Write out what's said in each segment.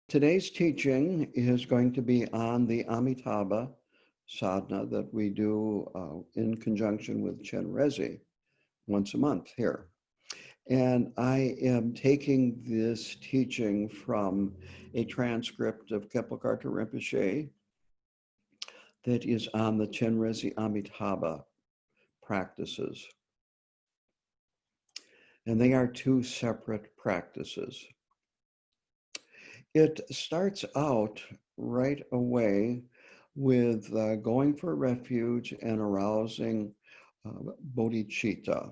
Today's teaching is going to be on the Amitabha sadhana that we do in conjunction with Chenrezig once a month here. And I am taking this teaching from a transcript of Kepalkarta Rinpoche that is on the Chenrezig Amitabha practices. And they are two separate practices. It starts out right away with going for refuge and arousing bodhicitta.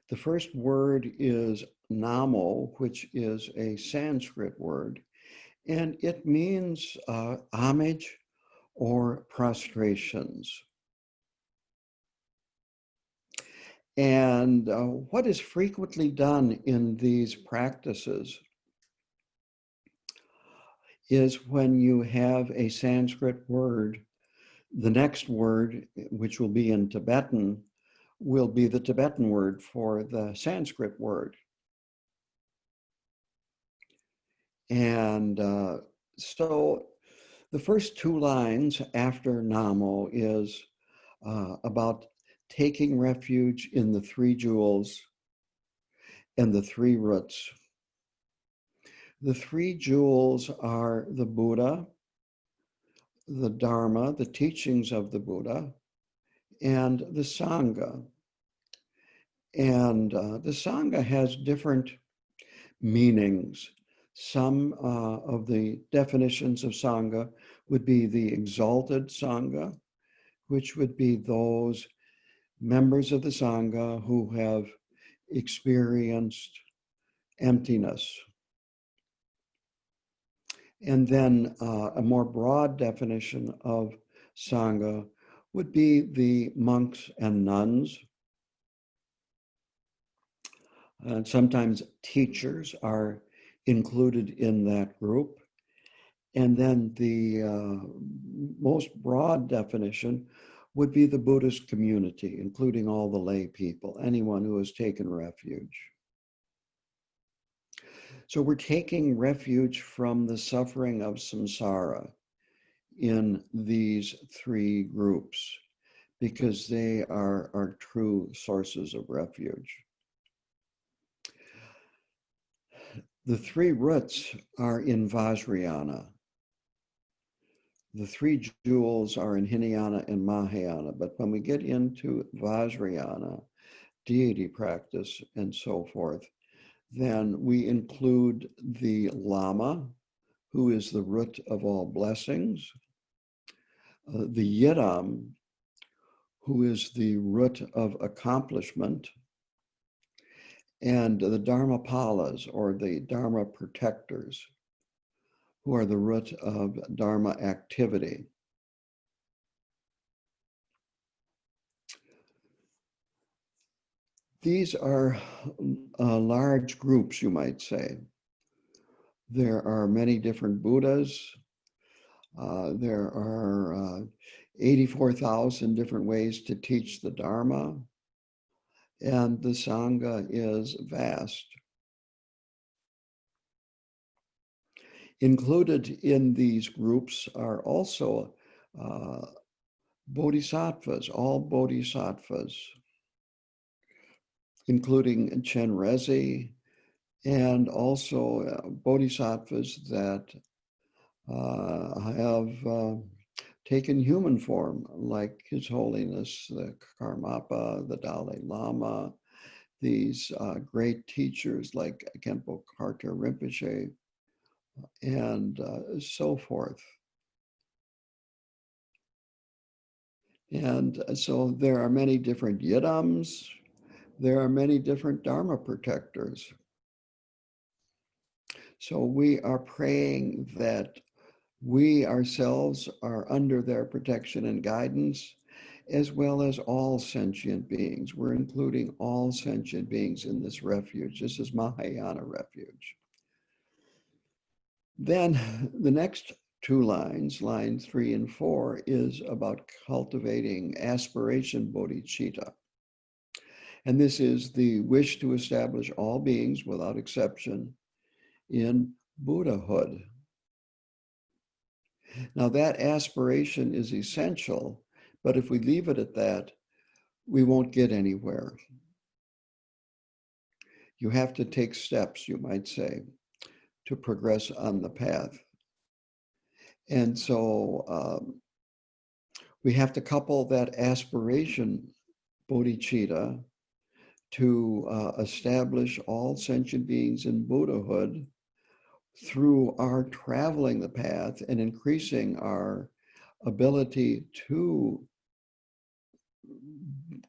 The first word is namo, which is a Sanskrit word, and it means homage or prostrations. And what is frequently done in these practices is when you have a Sanskrit word, the next word, which will be in Tibetan, will be the Tibetan word for the Sanskrit word. And so the first two lines after Namo is about taking refuge in the three jewels and the three roots. The three jewels are the Buddha, the Dharma, the teachings of the Buddha, and the Sangha. And the Sangha has different meanings. Some of the definitions of Sangha would be the exalted Sangha, which would be those members of the Sangha who have experienced emptiness. And then a more broad definition of Sangha would be the monks and nuns. And sometimes teachers are included in that group. And then the most broad definition would be the Buddhist community, including all the lay people, anyone who has taken refuge. So we're taking refuge from the suffering of samsara in these three groups because they are our true sources of refuge. The three roots are in Vajrayana. The three jewels are in Hinayana and Mahayana, but when we get into Vajrayana, deity practice and so forth, then we include the Lama, who is the root of all blessings, the Yidam, who is the root of accomplishment, and the Dharmapalas, or the Dharma protectors, who are the root of Dharma activity. These are large groups, you might say. There are many different Buddhas. There are 84,000 different ways to teach the Dharma, and the Sangha is vast. Included in these groups are also bodhisattvas, all bodhisattvas, including Chenrezig, and also bodhisattvas that have taken human form, like His Holiness, the Karmapa, the Dalai Lama, these great teachers like Kepalkarta Rinpoche, and so forth. And so there are many different yidams. There are many different Dharma protectors. So we are praying that we ourselves are under their protection and guidance, as well as all sentient beings. We're including all sentient beings in this refuge. This is Mahayana refuge. Then the next two lines, line 3 and 4, is about cultivating aspiration bodhicitta. And this is the wish to establish all beings without exception in Buddhahood. Now, that aspiration is essential, but if we leave it at that, we won't get anywhere. You have to take steps, you might say, to progress on the path. And so we have to couple that aspiration, bodhicitta, to establish all sentient beings in Buddhahood through our traveling the path and increasing our ability to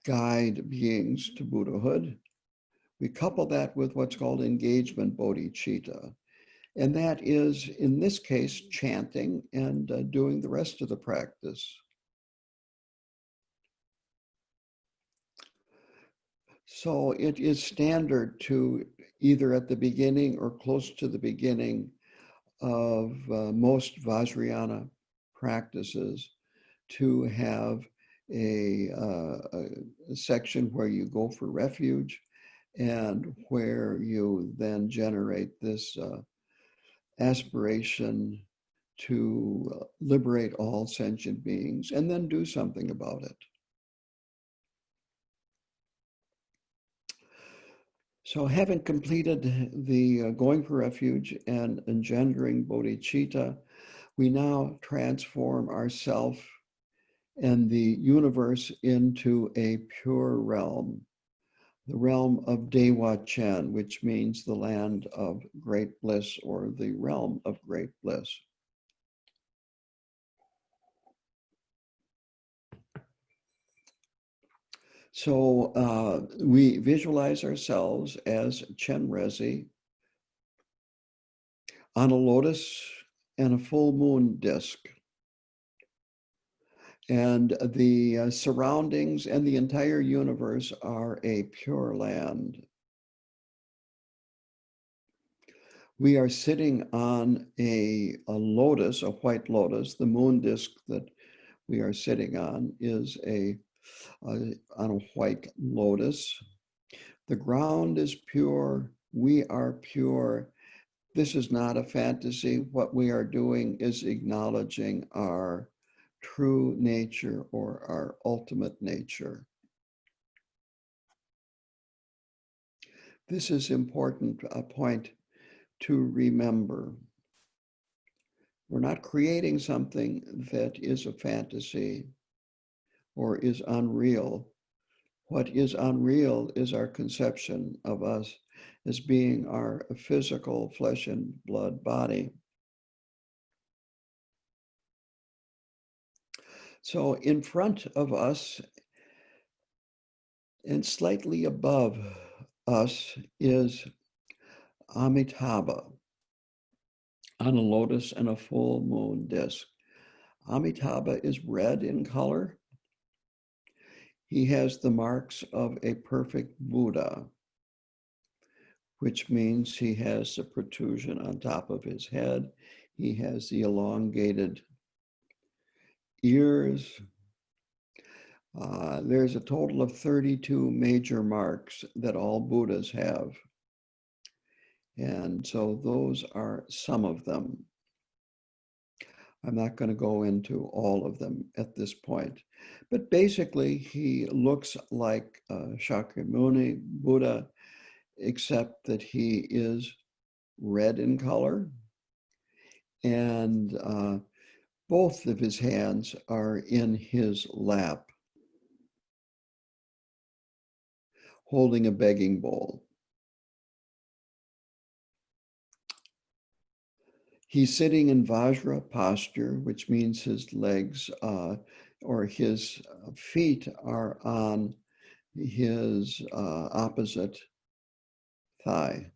guide beings to Buddhahood. We couple that with what's called engagement bodhicitta. And that is, in this case, chanting and doing the rest of the practice. So it is standard to either at the beginning or close to the beginning of most Vajrayana practices to have a section where you go for refuge and where you then generate this aspiration to liberate all sentient beings and then do something about it. So having completed the going for refuge and engendering bodhicitta, we now transform ourself and the universe into a pure realm, the realm of Dewa Chen, which means the land of great bliss or the realm of great bliss. So we visualize ourselves as Chenrezi on a lotus and a full moon disk. And the surroundings and the entire universe are a pure land. We are sitting on a lotus, a white lotus. The moon disk that we are sitting on is on a white lotus. The ground is pure. We are pure. This is not a fantasy. What we are doing is acknowledging our true nature or our ultimate nature. This is important, a point to remember. We're not creating something that is a fantasy or is unreal. What is unreal is our conception of us as being our physical flesh and blood body. So in front of us and slightly above us is Amitabha on a lotus and a full moon disk. Amitabha is red in color. He has the marks of a perfect Buddha, which means he has the protrusion on top of his head. He has the elongated ears. There's a total of 32 major marks that all Buddhas have. And so those are some of them. I'm not going to go into all of them at this point. But basically, he looks like Shakyamuni Buddha, except that he is red in color. And both of his hands are in his lap, holding a begging bowl. He's sitting in Vajra posture, which means his legs or his feet are on his opposite thigh.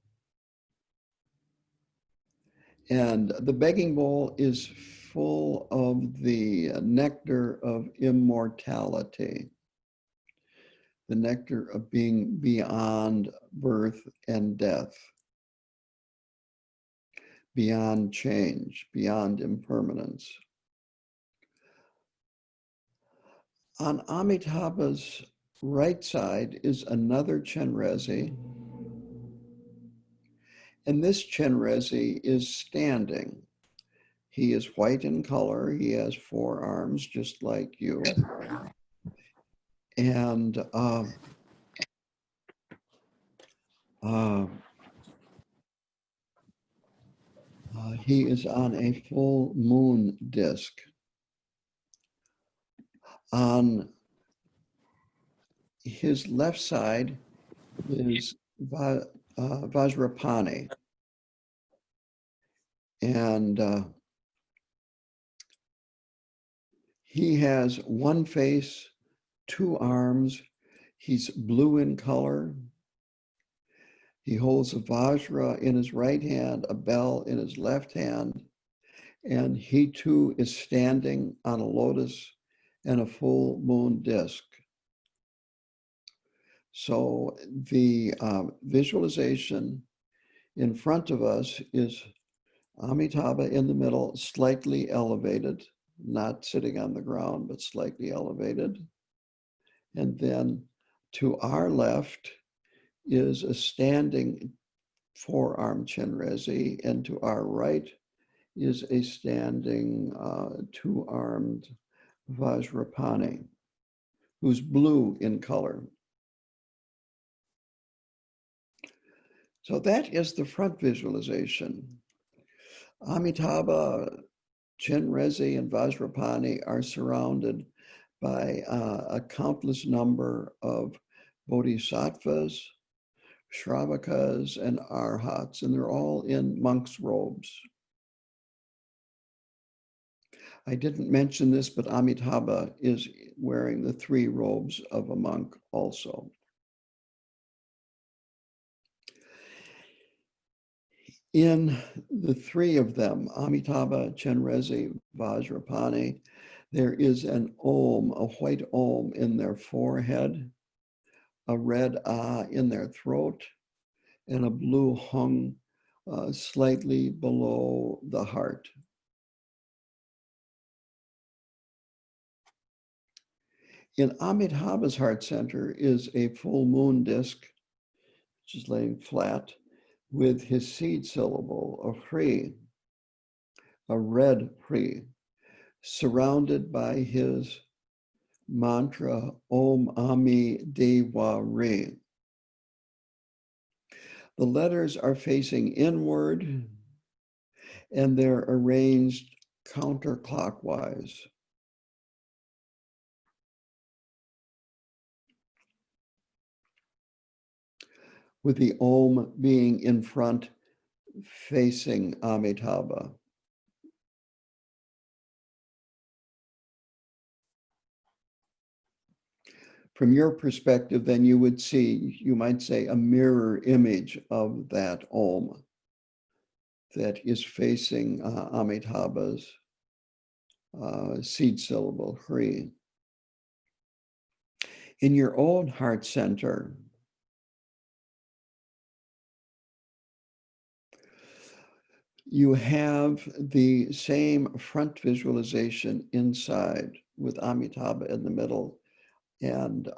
And the begging bowl is full of the nectar of immortality, the nectar of being beyond birth and death, beyond change, beyond impermanence. On Amitabha's right side is another Chenrezi, And this Chenrezi is standing. He is white in color. He has 4 arms, just like you. And he is on a full moon disk. On his left side is Vajrapani. And he has 1 face, 2 arms. He's blue in color. He holds a Vajra in his right hand, a bell in his left hand, and he too is standing on a lotus and a full moon disk. So the visualization in front of us is Amitabha in the middle, slightly elevated, not sitting on the ground, but slightly elevated. And then to our left is a standing 4-arm Chenrezi, and to our right is a standing 2-armed Vajrapani, who's blue in color. So that is the front visualization. Amitabha, Chenrezi, and Vajrapani are surrounded by a countless number of bodhisattvas, shravakas, and arhats, and they're all in monks' robes. I didn't mention this, but Amitabha is wearing the 3 robes of a monk also. In the 3 of them, Amitabha, Chenrezi, Vajrapani, there is an Om, a white Om in their forehead, a red Ah in their throat, and a blue Hung slightly below the heart. In Amitabha's heart center is a full moon disk, which is laying flat, with his seed syllable, a Hri, a red Hri, surrounded by his mantra, Om Ami Deva Re. The letters are facing inward, and they're arranged counterclockwise. With the Om being in front, facing Amitabha. From your perspective, then you would see, you might say, a mirror image of that Om that is facing Amitabha's seed syllable, Hri. In your own heart center, you have the same front visualization inside with Amitabha in the middle and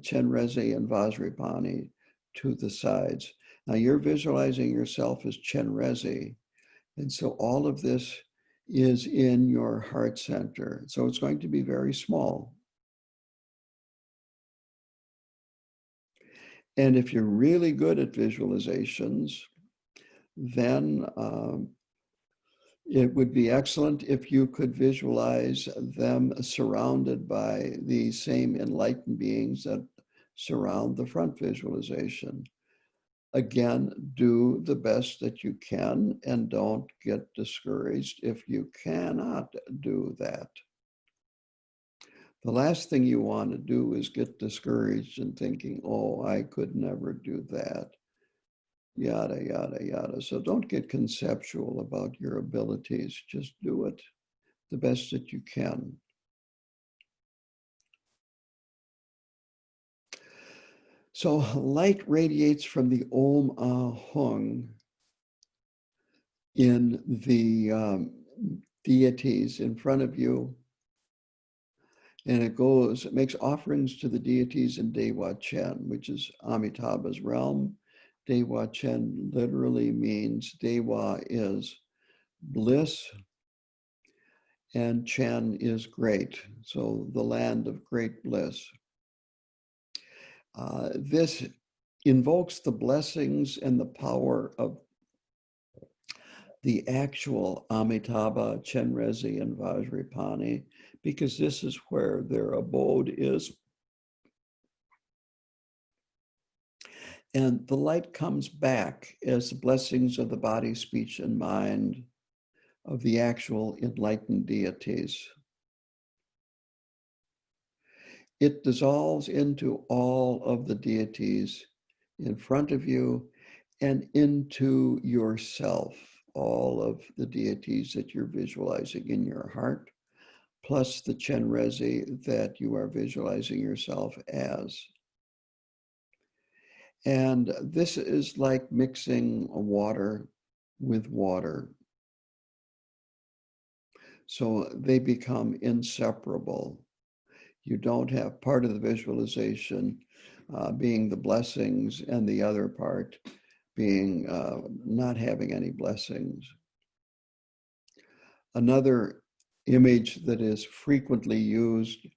Chenrezi and Vajrapani to the sides. Now you're visualizing yourself as Chenrezi, and so all of this is in your heart center. So it's going to be very small. And if you're really good at visualizations, then it would be excellent if you could visualize them surrounded by the same enlightened beings that surround the front visualization. Again, do the best that you can and don't get discouraged if you cannot do that. The last thing you want to do is get discouraged and thinking, oh, I could never do that. Yada, yada, yada. So don't get conceptual about your abilities. Just do it the best that you can. So light radiates from the Om Ah Hung in the deities in front of you. And it makes offerings to the deities in Dewa Chen, which is Amitabha's realm. Dewa Chen literally means Dewa is bliss and Chen is great. So the land of great bliss. This invokes the blessings and the power of the actual Amitabha, Chenrezig, and Vajrapani, because this is where their abode is. And the light comes back as the blessings of the body, speech, and mind of the actual enlightened deities. It dissolves into all of the deities in front of you and into yourself, all of the deities that you're visualizing in your heart, plus the Chenrezig that you are visualizing yourself as. And this is like mixing water with water. So they become inseparable. You don't have part of the visualization being the blessings and the other part being not having any blessings. Another image that is frequently used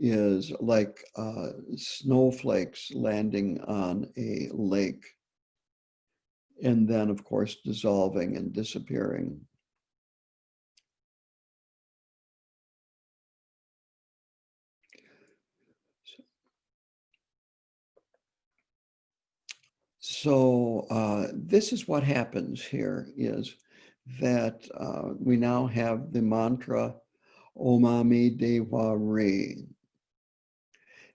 is like snowflakes landing on a lake and then, of course, dissolving and disappearing. So this is what happens here is that we now have the mantra Omami Dewa Re.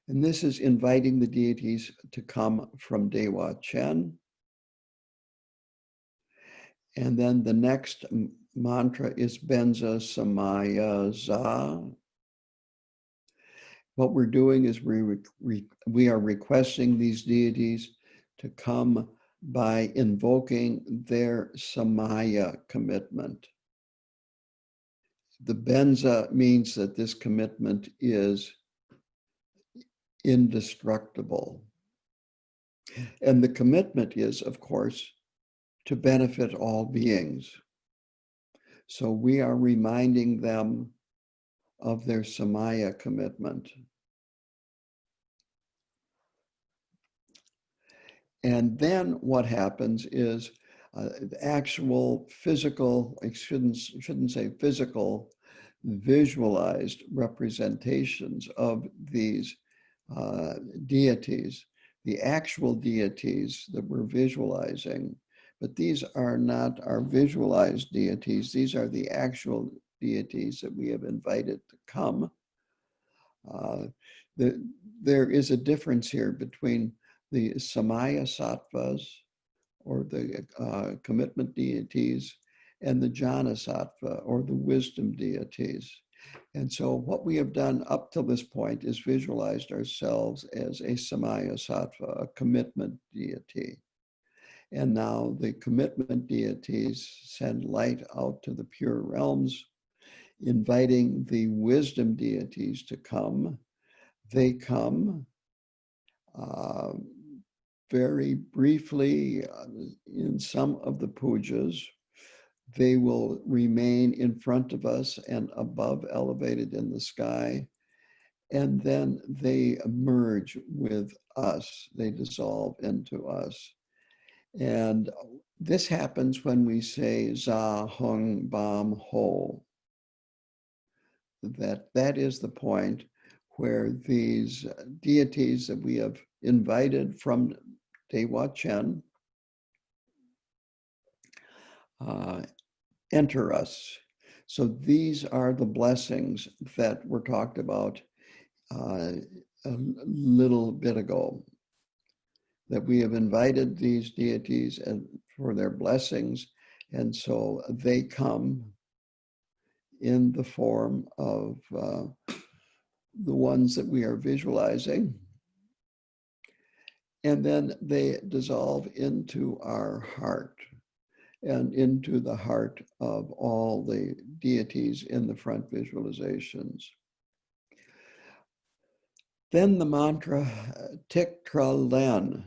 And this is inviting the deities to come from Dewa Chen. And then the next mantra is Benza Samaya Za. What we're doing is we are requesting these deities to come by invoking their Samaya commitment. The Benza means that this commitment is indestructible. And the commitment is, of course, to benefit all beings. So we are reminding them of their Samaya commitment. And then what happens is the actual physical, I shouldn't say physical, visualized representations of these deities, the actual deities that we're visualizing, but these are not our visualized deities. These are the actual deities that we have invited to come. There is a difference here between the Samaya Sattvas, or the commitment deities, and the Jnana Sattva, or the wisdom deities. And so what we have done up till this point is visualized ourselves as a Samaya Sattva, a commitment deity. And now the commitment deities send light out to the pure realms, inviting the wisdom deities to come. They come very briefly in some of the pujas. They will remain in front of us and above, elevated in the sky. And then they merge with us. They dissolve into us. And this happens when we say Za Hung Bam Ho. That is the point where these deities that we have invited from Dewa Chen enter us. So these are the blessings that were talked about a little bit ago, that we have invited these deities and for their blessings, and so they come in the form of the ones that we are visualizing, and then they dissolve into our heart and into the heart of all the deities in the front visualizations. Then the mantra Tik Tra Len,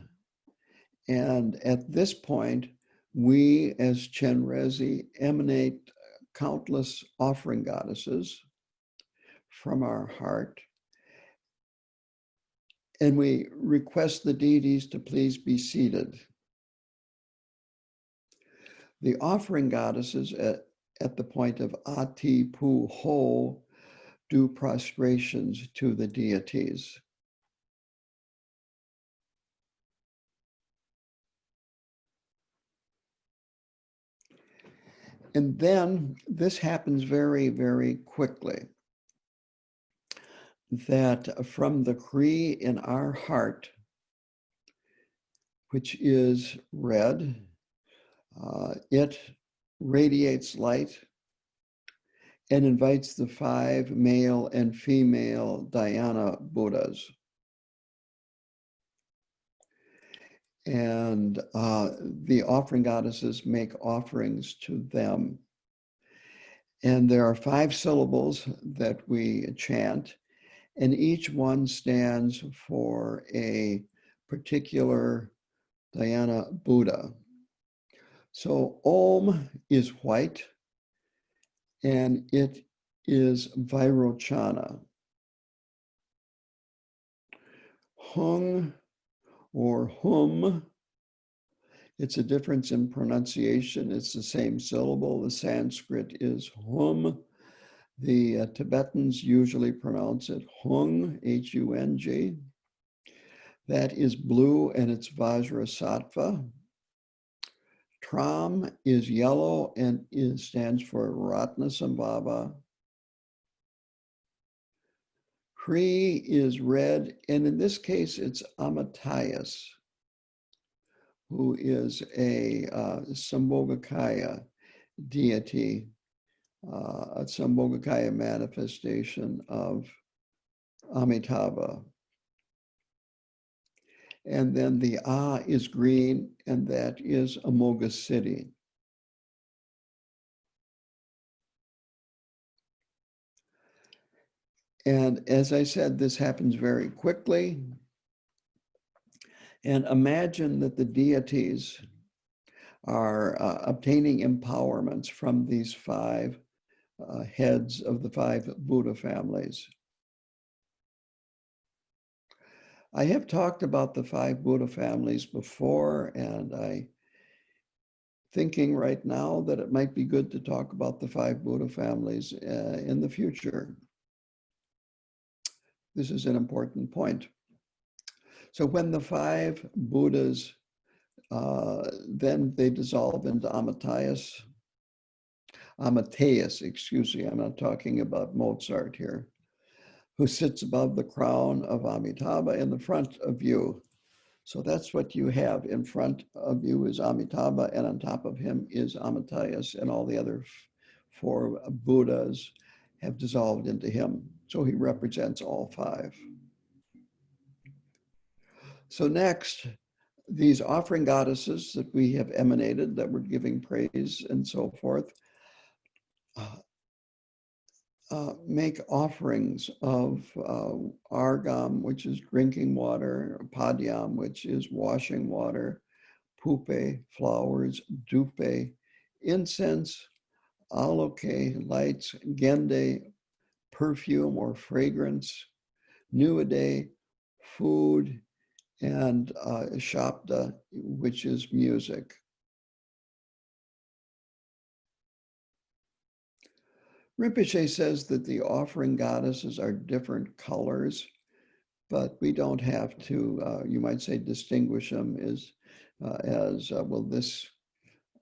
And at this point, we as Chenrezi emanate countless offering goddesses from our heart. And we request the deities to please be seated. The offering goddesses at the point of Ati Pu Ho do prostrations to the deities. And then this happens very, very quickly. That from the Kri in our heart, which is red, it radiates light and invites the 5 male and female Dhyana Buddhas. And the offering goddesses make offerings to them. And there are 5 syllables that we chant, and each one stands for a particular Dhyana Buddha. So Om is white, and it is Vairochana. Hung or Hum, it's a difference in pronunciation. It's the same syllable. The Sanskrit is Hum. The Tibetans usually pronounce it Hung, H-U-N-G. That is blue, and it's Vajrasattva. Tram is yellow, and it stands for Ratnasambhava. Kri is red, and in this case, it's Amitabha, who is a Sambhogakaya deity, a Sambhogakaya manifestation of Amitabha. And then the A is green, and that is Amoga City. And as I said, this happens very quickly. And imagine that the deities are obtaining empowerments from these 5 heads of the 5 Buddha families. I have talked about the 5 Buddha families before, and I'm thinking right now that it might be good to talk about the 5 Buddha families in the future. This is an important point. So when the 5 Buddhas, then they dissolve into Amateus, excuse me, I'm not talking about Mozart here, who sits above the crown of Amitabha in the front of you. So that's what you have in front of you is Amitabha, and on top of him is Amateus, and all the other 4 Buddhas have dissolved into him. So he represents all 5. So next, these offering goddesses that we have emanated, that we're giving praise and so forth, make offerings of argam, which is drinking water, padyam, which is washing water, pupe, flowers, dupe, incense, aloke, lights, gende, perfume or fragrance, nuade, food, and shabda, which is music. Rinpoche says that the offering goddesses are different colors, but we don't have to, you might say, distinguish them as well, this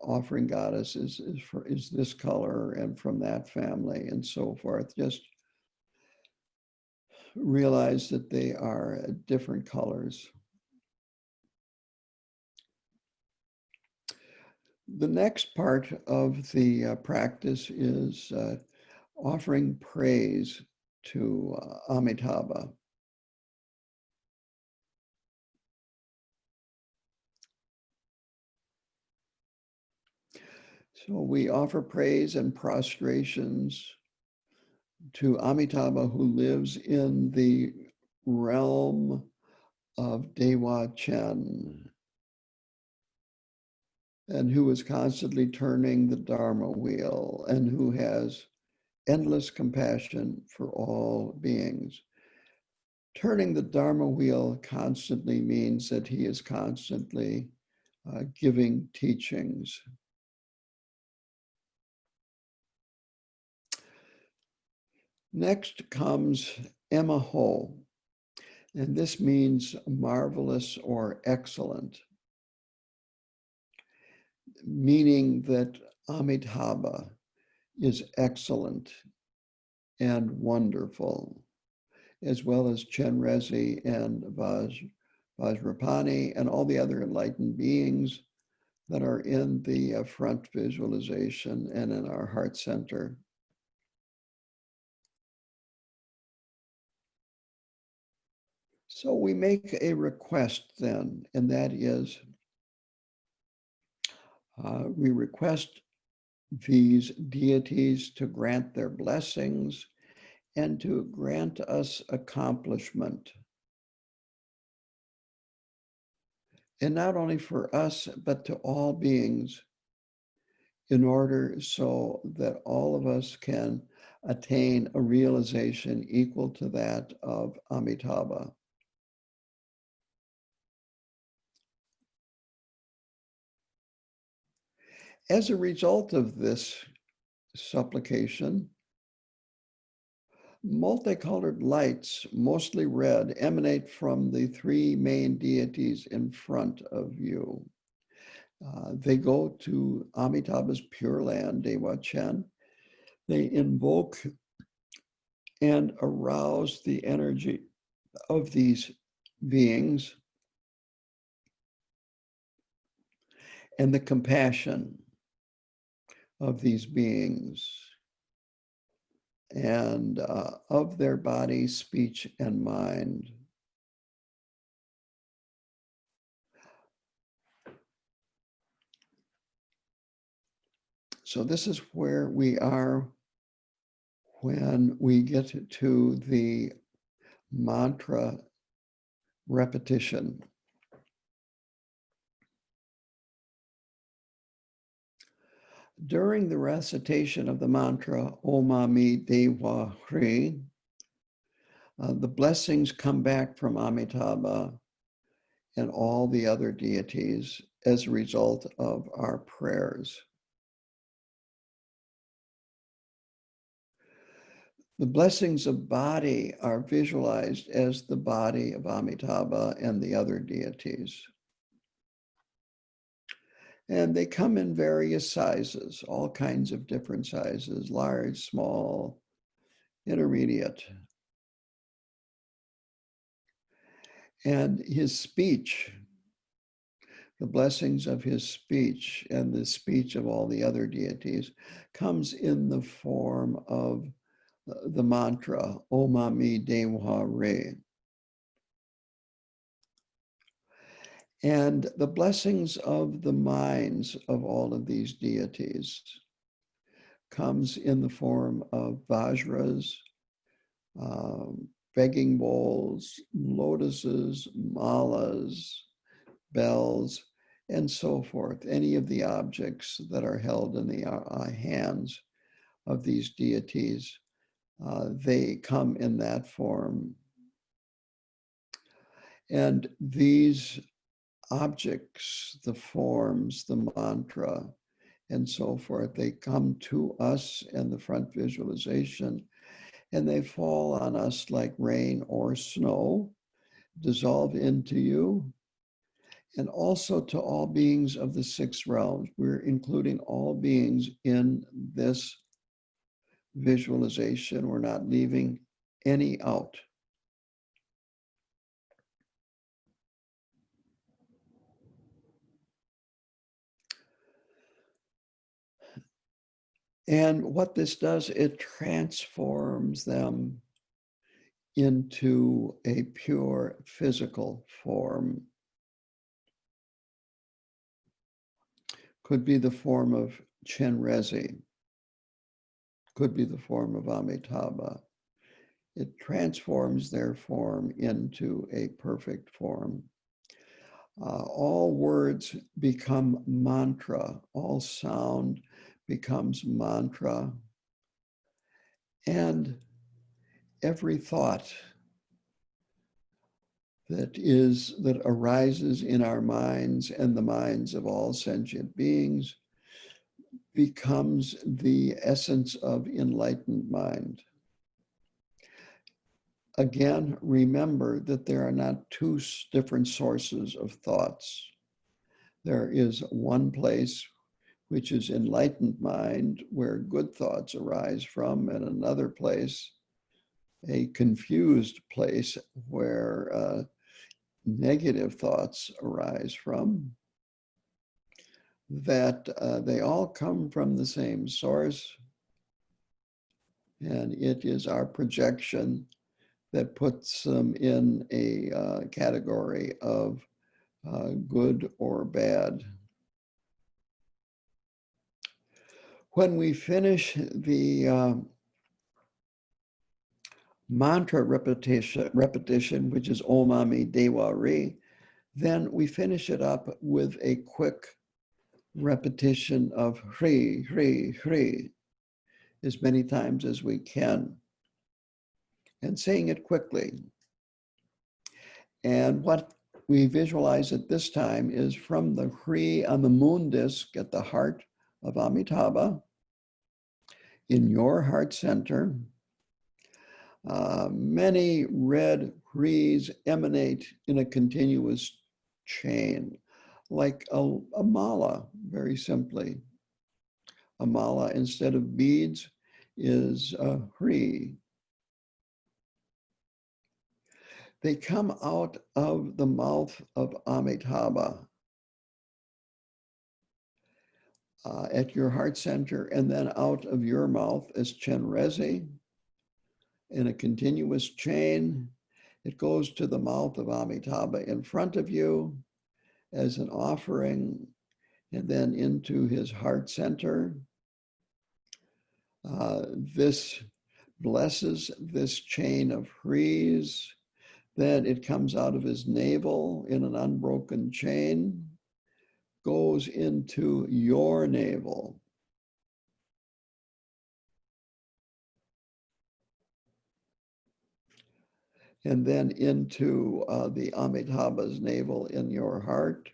offering goddess is this color and from that family and so forth. Just realize that they are different colors. The next part of the practice is offering praise to Amitabha. So we offer praise and prostrations to Amitabha, who lives in the realm of Dewa Chen. and who is constantly turning the Dharma wheel, and who has endless compassion for all beings. Turning the Dharma wheel constantly means that he is constantly giving teachings. Next comes Emaho, and this means marvelous or excellent, meaning that Amitabha is excellent and wonderful, as well as Chenrezig and Vajrapani and all the other enlightened beings that are in the front visualization and in our heart center. So we make a request then, and that is we request these deities to grant their blessings and to grant us accomplishment. And not only for us, but to all beings, in order so that all of us can attain a realization equal to that of Amitabha. As a result of this supplication, multicolored lights, mostly red, emanate from the three main deities in front of you. They go to Amitabha's Pure Land, Dewa Chen. They invoke and arouse the energy of these beings and the compassion of these beings and of their body, speech, and mind. So this is where we are when we get to the mantra repetition. During the recitation of the mantra, Om Ami Dewa Hri, the blessings come back from Amitabha and all the other deities as a result of our prayers. The blessings of body are visualized as the body of Amitabha and the other deities. And they come in various sizes, all kinds of different sizes, large, small, intermediate. And his speech, the blessings of his speech and the speech of all the other deities, comes in the form of the mantra, Om Ami Dewa Re. And the blessings of the minds of all of these deities comes in the form of vajras, begging bowls, lotuses, malas, bells, and so forth. Any of the objects that are held in the hands of these deities, they come in that form. And these objects, the forms, the mantra, and so forth, they come to us in the front visualization, and they fall on us like rain or snow, dissolve into you, and also to all beings of the six realms. We're including all beings in this visualization. We're not leaving any out. And what this does, it transforms them into a pure physical form. Could be the form of Chenrezig, could be the form of Amitabha. It transforms their form into a perfect form. All words become mantra, all sound becomes mantra, and every thought that arises in our minds and the minds of all sentient beings becomes the essence of enlightened mind. Again, remember that there are not two different sources of thoughts. There is one place which is enlightened mind, where good thoughts arise from, and another place, a confused place, where negative thoughts arise from, that they all come from the same source, and it is our projection that puts them in a category of good or bad. When we finish the mantra repetition, which is Om Ami Dewa Re, then we finish it up with a quick repetition of Hri, Hri, Hri, as many times as we can, and saying it quickly. And what we visualize at this time is from the Hri on the moon disk at the heart of Amitabha, in your heart center, many red Hris emanate in a continuous chain, like a mala, very simply. A mala, instead of beads, is a Hri. They come out of the mouth of Amitabha at your heart center, and then out of your mouth as Chenrezi in a continuous chain. It goes to the mouth of Amitabha in front of you as an offering, and then into his heart center. This blesses this chain of Hris. Then it comes out of his navel in an unbroken chain, goes into your navel. And then into the Amitabha's navel in your heart,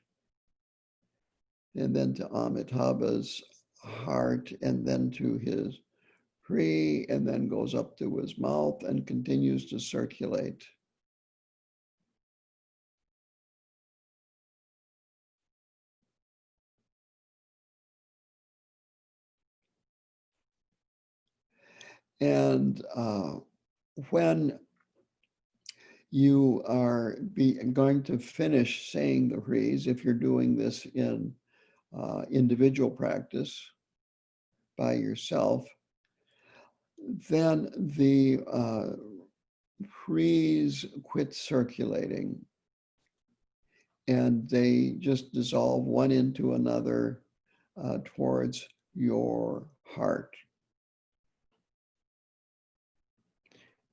and then to Amitabha's heart, and then to his Hri, and then goes up to his mouth and continues to circulate. And when you are going to finish saying the Hris, if you're doing this in individual practice by yourself, then the Hris quit circulating, and they just dissolve one into another towards your heart,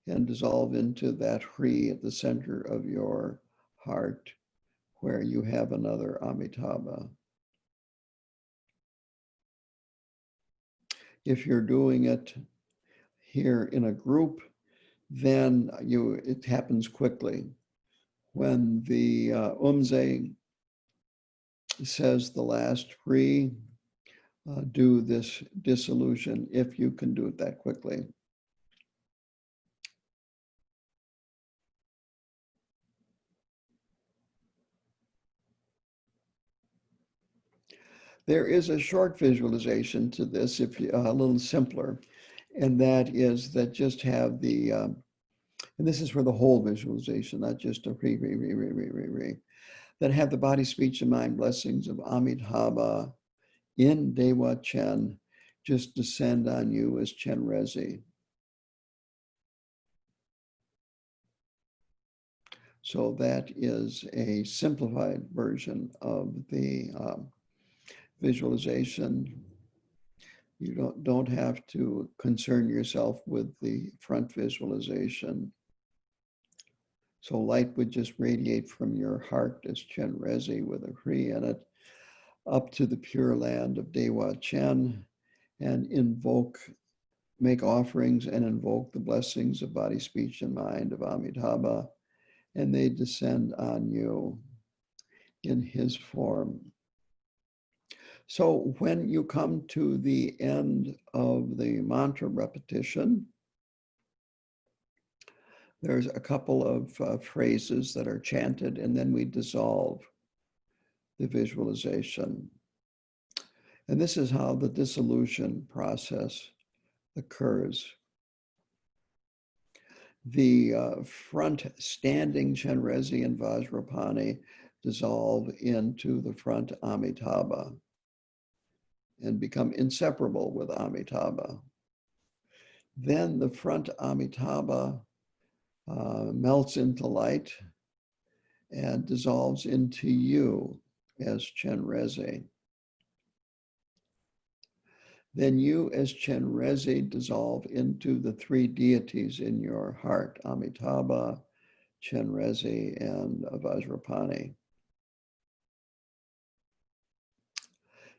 and dissolve into that Hri at the center of your heart, where you have another Amitabha. If you're doing it here in a group, then it happens quickly. When the Umze says the last Hri, do this dissolution if you can do it that quickly. There is a short visualization to this, if you, a little simpler, and that is that just have the, and this is for the whole visualization, not just a re, that have the body, speech, and mind blessings of Amitabha in Dewa Chen just descend on you as Chenrezi. So that is a simplified version of the visualization. You don't have to concern yourself with the front visualization. So light would just radiate from your heart as Chen Rezi with a Hri in it, up to the pure land of Dewa Chen, and make offerings and invoke the blessings of body, speech, and mind of Amitabha, and they descend on you in his form. So when you come to the end of the mantra repetition, there's a couple of phrases that are chanted, and then we dissolve the visualization. And this is how the dissolution process occurs. The front standing Chenrezi and Vajrapani dissolve into the front Amitabha and become inseparable with Amitabha. Then the front Amitabha melts into light and dissolves into you as Chenrezi. Then you as Chenrezi dissolve into the three deities in your heart, Amitabha, Chenrezi, and Vajrapani.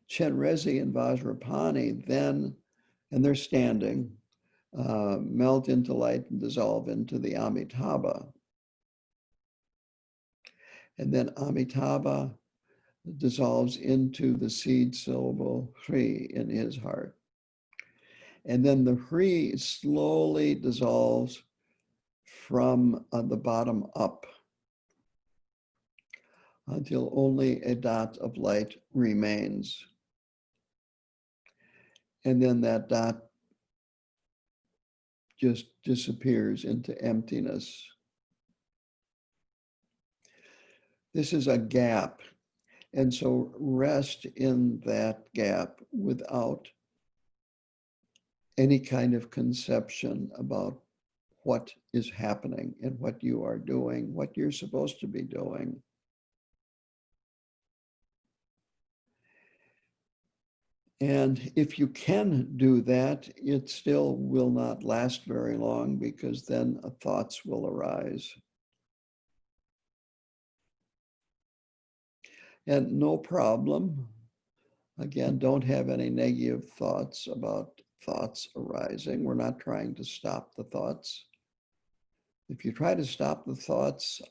Chenrezi and Vajrapani then, and they're standing, melt into light and dissolve into the Amitabha. And then Amitabha dissolves into the seed syllable Hri in his heart. And then the Hri slowly dissolves from the bottom up until only a dot of light remains. And then that dot just disappears into emptiness. This is a gap. And so rest in that gap without any kind of conception about what is happening and what you are doing, what you're supposed to be doing. And if you can do that, it still will not last very long, because then thoughts will arise. And no problem. Again, don't have any negative thoughts about thoughts arising. We're not trying to stop the thoughts. If you try to stop the thoughts,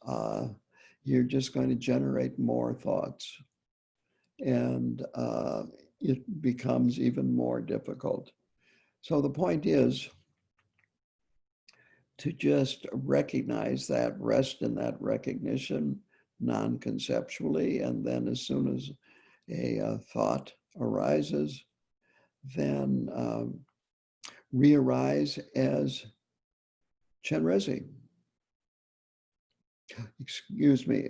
you're just going to generate more thoughts. And it becomes even more difficult. So the point is to just recognize that, rest in that recognition non-conceptually, and then as soon as a thought arises, then re-arise as Chenrezi. Excuse me,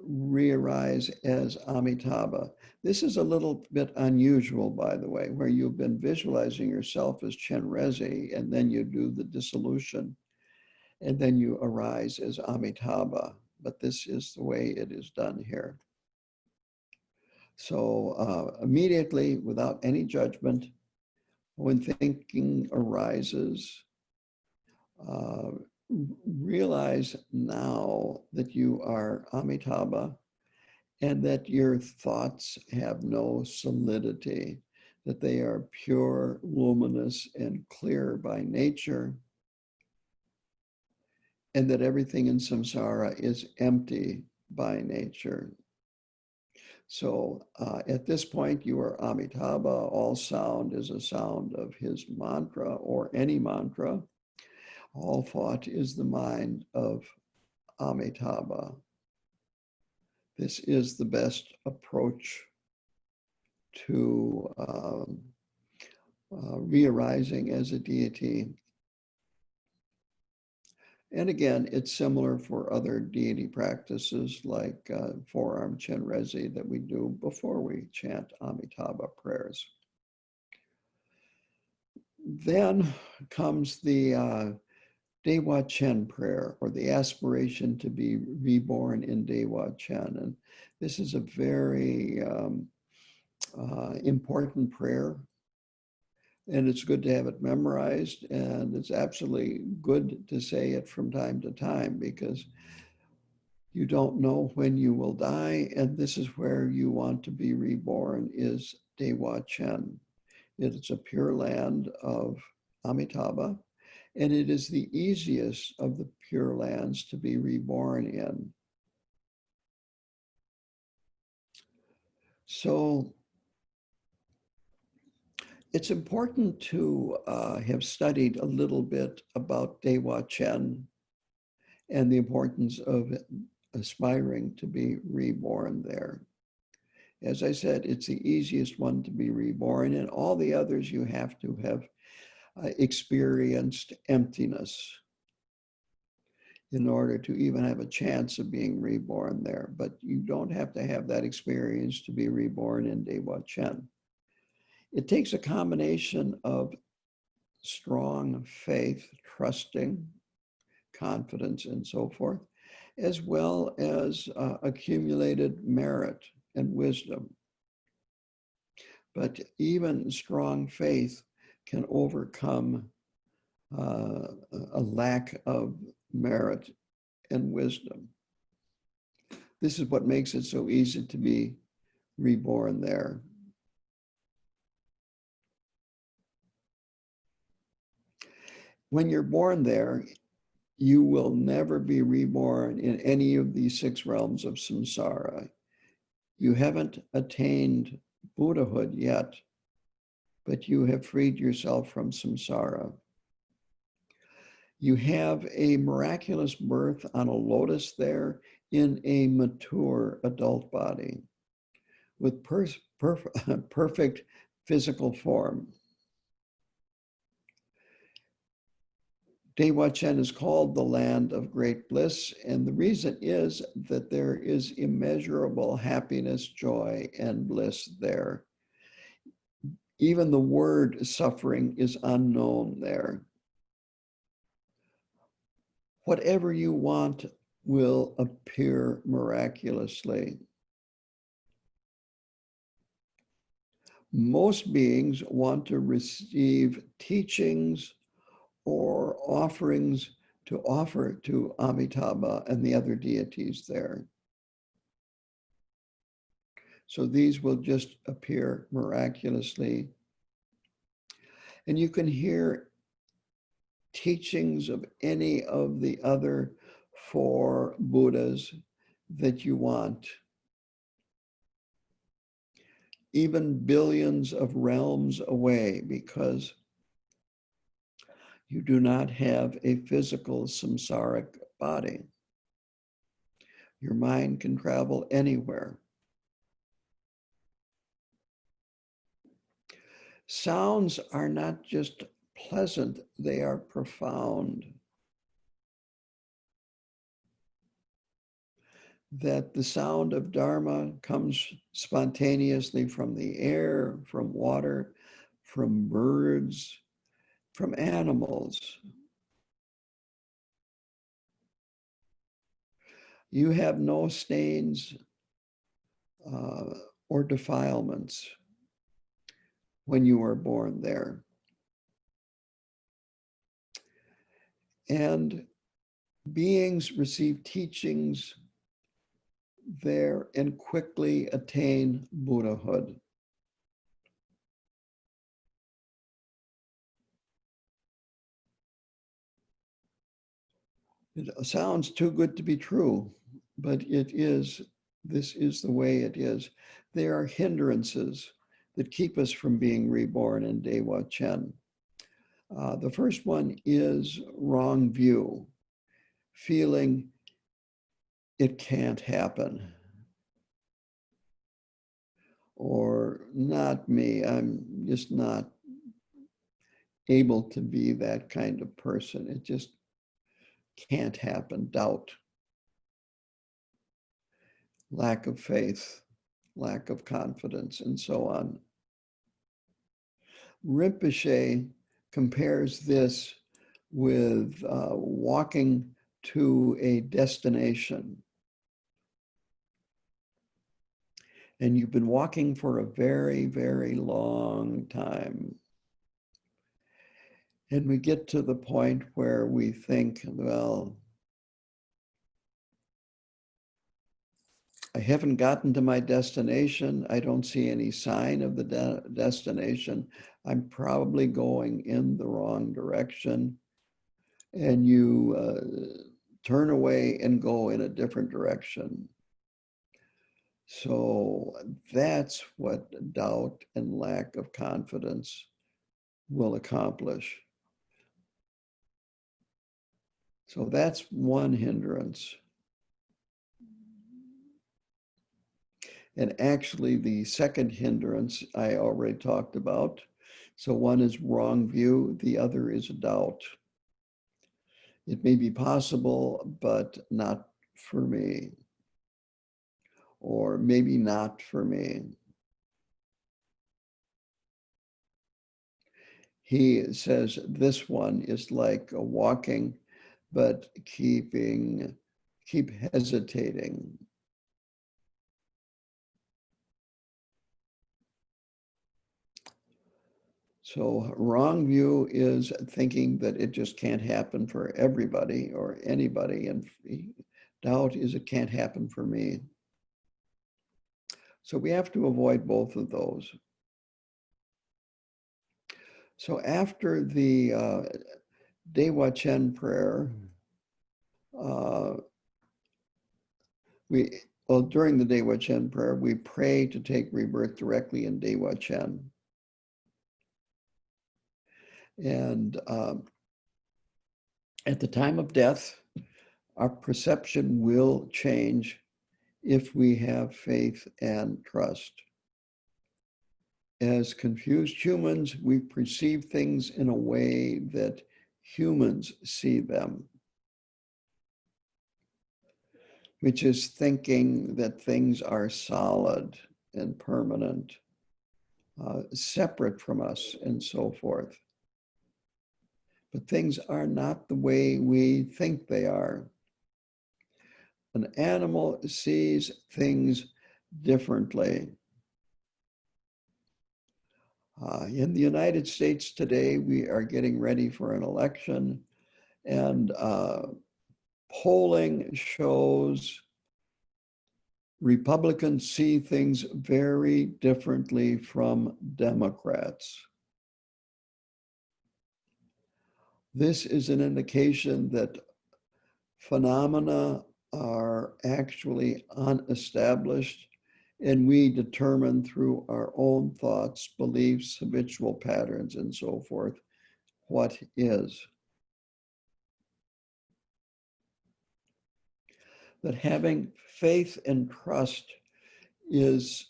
re-arise as Amitabha. This is a little bit unusual, by the way, where you've been visualizing yourself as Chenrezi, and then you do the dissolution, and then you arise as Amitabha. But this is the way it is done here. So immediately, without any judgment, when thinking arises, realize now that you are Amitabha and that your thoughts have no solidity, that they are pure, luminous, and clear by nature, and that everything in samsara is empty by nature. So at this point, you are Amitabha. All sound is a sound of his mantra or any mantra. All thought is the mind of Amitabha. This is the best approach to re-arising as a deity. And again, it's similar for other deity practices like forearm Chenrezi that we do before we chant Amitabha prayers. Then comes the Dewa Chen prayer, or the aspiration to be reborn in Dewa Chen. And this is a very important prayer. And it's good to have it memorized, and it's absolutely good to say it from time to time, because You don't know when you will die, and this is where you want to be reborn, is Dewa Chen. It is a pure land of Amitabha, and it is the easiest of the pure lands to be reborn in. So it's important to have studied a little bit about Dewa Chen and the importance of aspiring to be reborn there. As I said, it's the easiest one to be reborn, and all the others you have to have experienced emptiness in order to even have a chance of being reborn there. But you don't have to have that experience to be reborn in Dewa Chen. It takes a combination of strong faith, trusting, confidence, and so forth, as well as accumulated merit and wisdom. But even strong faith can overcome a lack of merit and wisdom. This is what makes it so easy to be reborn there. When you're born there, you will never be reborn in any of these 6 realms of samsara. You haven't attained Buddhahood yet, but you have freed yourself from samsara. You have a miraculous birth on a lotus there in a mature adult body with perfect physical form. Dewa Chen is called the land of great bliss, and the reason is that there is immeasurable happiness, joy, and bliss there. Even the word suffering is unknown there. Whatever you want will appear miraculously. Most beings want to receive teachings or offerings to offer to Amitabha and the other deities there. So these will just appear miraculously. And you can hear teachings of any of the other 4 Buddhas that you want. Even billions of realms away, because you do not have a physical samsaric body. Your mind can travel anywhere. Sounds are not just pleasant, they are profound. That the sound of Dharma comes spontaneously from the air, from water, from birds, from animals. You have no stains or defilements when you are born there. And beings receive teachings there and quickly attain Buddhahood. It sounds too good to be true, but it is. This is the way it is. There are hindrances that keep us from being reborn in Dewa Chen. The first one is wrong view, feeling it can't happen, or not me, I'm just not able to be that kind of person. It just can't happen. Doubt, lack of faith, lack of confidence, and so on. Rinpoche compares this with walking to a destination. And you've been walking for a very, very long time. And we get to the point where we think, well, I haven't gotten to my destination. I don't see any sign of the destination. I'm probably going in the wrong direction. And you turn away and go in a different direction. So that's what doubt and lack of confidence will accomplish. So that's one hindrance. And actually, the second hindrance I already talked about. So one is wrong view, the other is doubt. It may be possible, but not for me. Or maybe not for me. He says this one is like walking, but keep hesitating. So wrong view is thinking that it just can't happen for everybody or anybody, and doubt is it can't happen for me. So we have to avoid both of those. So after the Dewa Chen prayer, during the Dewa Chen prayer, we pray to take rebirth directly in Dewa Chen. And at the time of death, our perception will change if we have faith and trust. As confused humans, we perceive things in a way that humans see them, which is thinking that things are solid and permanent, separate from us, and so forth. But things are not the way we think they are. An animal sees things differently. In the United States today, we are getting ready for an election, and polling shows Republicans see things very differently from Democrats. This is an indication that phenomena are actually unestablished, and we determine through our own thoughts, beliefs, habitual patterns, and so forth, what is. That having faith and trust is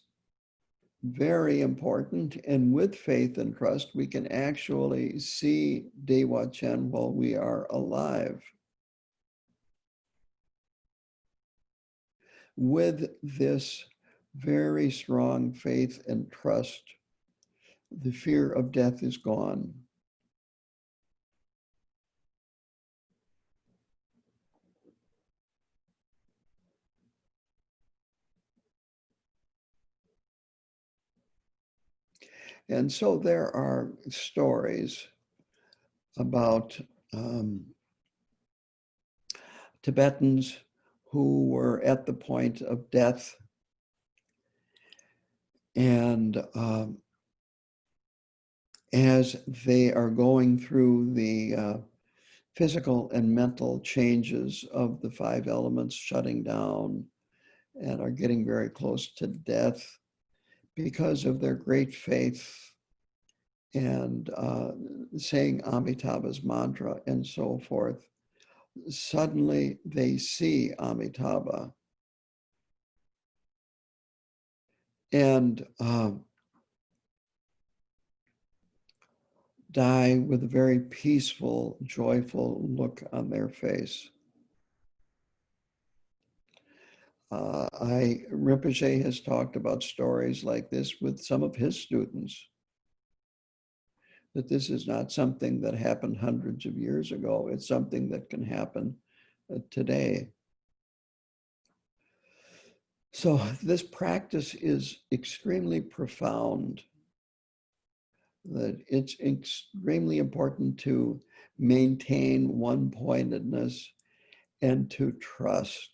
very important, and with faith and trust, we can actually see Dewa Chen while we are alive. With this very strong faith and trust, the fear of death is gone. And so there are stories about Tibetans who were at the point of death, and as they are going through the physical and mental changes of the five elements shutting down and are getting very close to death, because of their great faith and saying Amitabha's mantra and so forth, suddenly they see Amitabha. And die with a very peaceful, joyful look on their face. Rinpoche has talked about stories like this with some of his students, that this is not something that happened hundreds of years ago. It's something that can happen today. So this practice is extremely profound, that it's extremely important to maintain one-pointedness and to trust.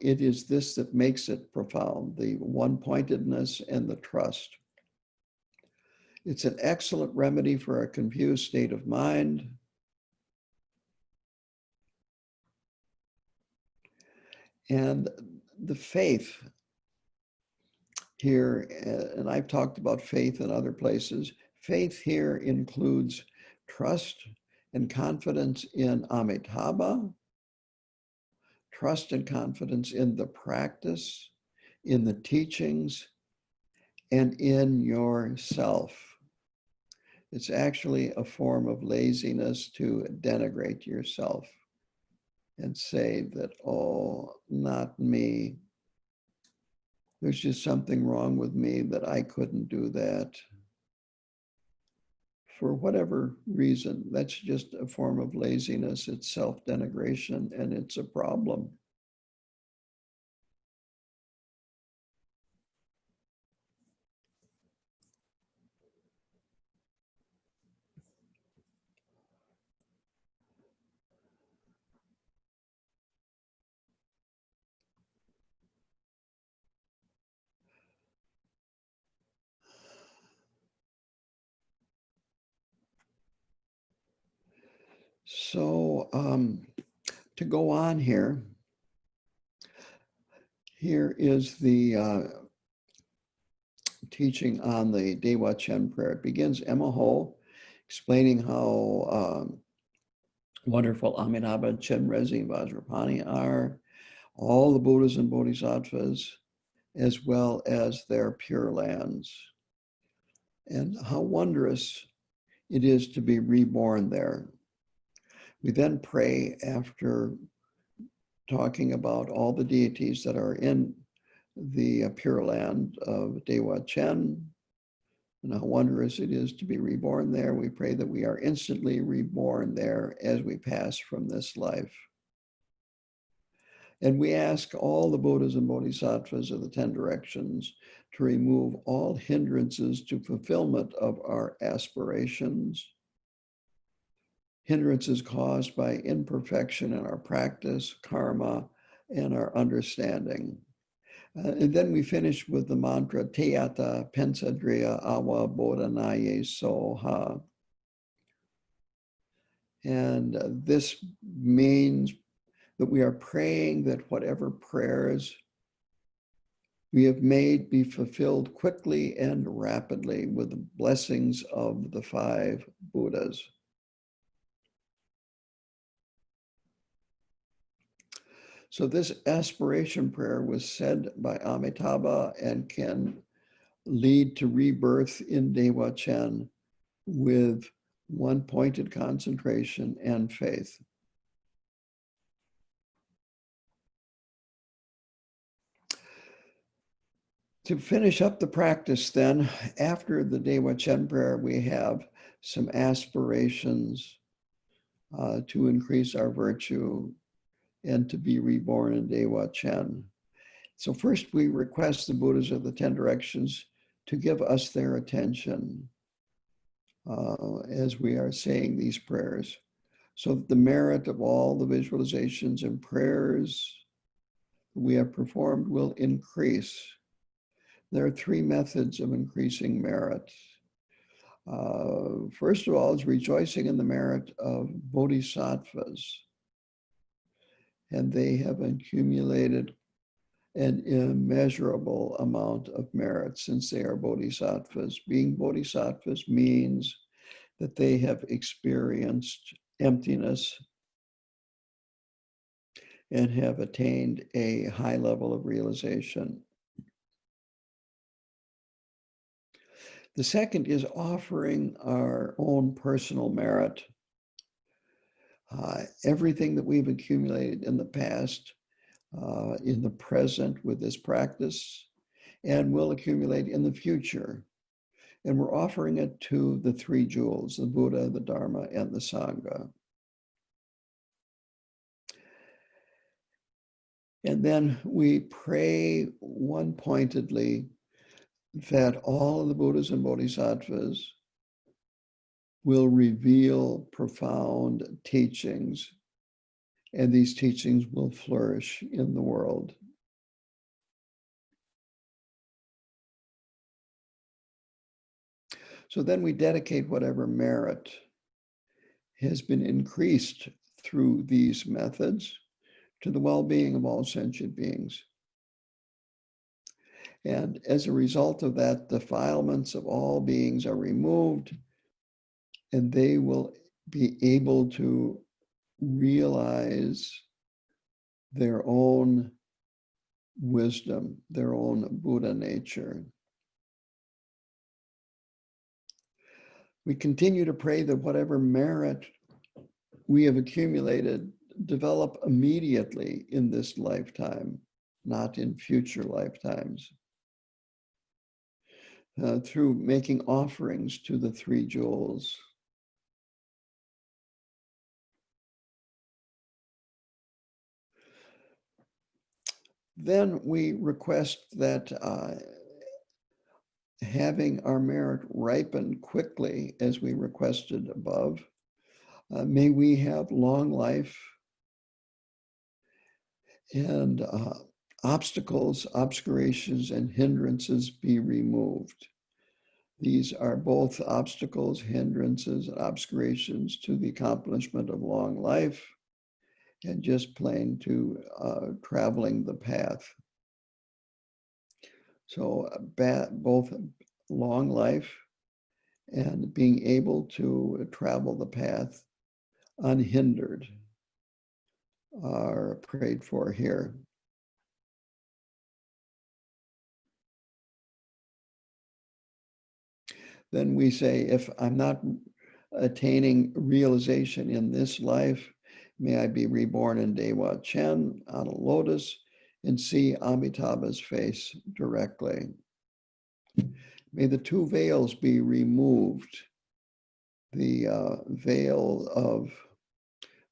It is this that makes it profound, the one-pointedness and the trust. It's an excellent remedy for a confused state of mind. And the faith here, and I've talked about faith in other places, faith here includes trust and confidence in Amitabha, trust and confidence in the practice, in the teachings, and in yourself. It's actually a form of laziness to denigrate yourself and say that, oh, not me. There's just something wrong with me that I couldn't do that. For whatever reason, that's just a form of laziness. It's self-denigration, and it's a problem. So to go on here, here is the teaching on the Dewa Chen prayer. It begins Emaho, explaining how wonderful Amitabha, Chenrezig, and Vajrapani are, all the Buddhas and Bodhisattvas, as well as their pure lands, and how wondrous it is to be reborn there. We then pray, after talking about all the deities that are in the Pure Land of Dewa Chen, and how wondrous it is to be reborn there. We pray that we are instantly reborn there as we pass from this life. And we ask all the Buddhas and Bodhisattvas of the 10 directions to remove all hindrances to fulfillment of our aspirations, hindrances caused by imperfection in our practice, karma, and our understanding. And then we finish with the mantra, Teyata Pensadriya Awa Bodhanaye Soha. And this means that we are praying that whatever prayers we have made be fulfilled quickly and rapidly with the blessings of the 5 Buddhas. So this aspiration prayer was said by Amitabha and can lead to rebirth in Dewa Chen with one-pointed concentration and faith. To finish up the practice then, after the Dewa Chen prayer, we have some aspirations to increase our virtue and to be reborn in Dewa Chen. So first we request the Buddhas of the 10 directions to give us their attention as we are saying these prayers, so that the merit of all the visualizations and prayers we have performed will increase. There are 3 methods of increasing merit. First of all is rejoicing in the merit of bodhisattvas. And they have accumulated an immeasurable amount of merit since they are bodhisattvas. Being bodhisattvas means that they have experienced emptiness and have attained a high level of realization. The second is offering our own personal merit. Everything that we've accumulated in the past, in the present with this practice, and will accumulate in the future. And we're offering it to the 3 jewels, the Buddha, the Dharma, and the Sangha. And then we pray one-pointedly that all of the Buddhas and Bodhisattvas will reveal profound teachings and these teachings will flourish in the world. So then we dedicate whatever merit has been increased through these methods to the well-being of all sentient beings. And as a result of that, defilements of all beings are removed, and they will be able to realize their own wisdom, their own Buddha nature. We continue to pray that whatever merit we have accumulated develop immediately in this lifetime, not in future lifetimes, through making offerings to the three jewels. Then we request that having our merit ripen quickly, as we requested above, may we have long life and obstacles, obscurations, and hindrances be removed. These are both obstacles, hindrances, and obscurations to the accomplishment of long life and just plain to traveling the path. So both long life and being able to travel the path unhindered are prayed for here. Then we say, if I'm not attaining realization in this life, may I be reborn in Dewa Chen on a lotus and see Amitabha's face directly. May the two veils be removed, the veil of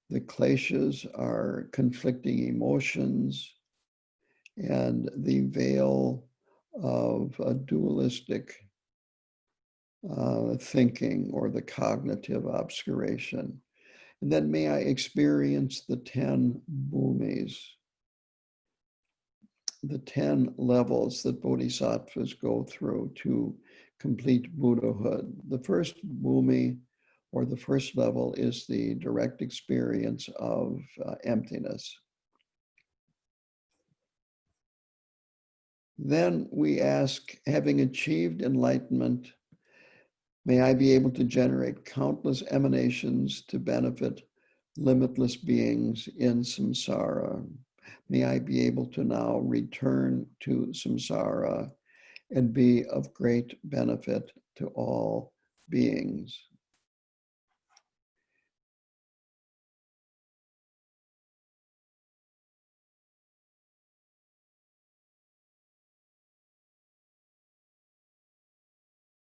the kleshas, are conflicting emotions, and the veil of a dualistic thinking or the cognitive obscuration. And then may I experience the 10 bhumis, the 10 levels that bodhisattvas go through to complete Buddhahood. The first bhumi, or the first level, is the direct experience of emptiness. Then we ask, having achieved enlightenment, may I be able to generate countless emanations to benefit limitless beings in samsara. May I be able to now return to samsara and be of great benefit to all beings.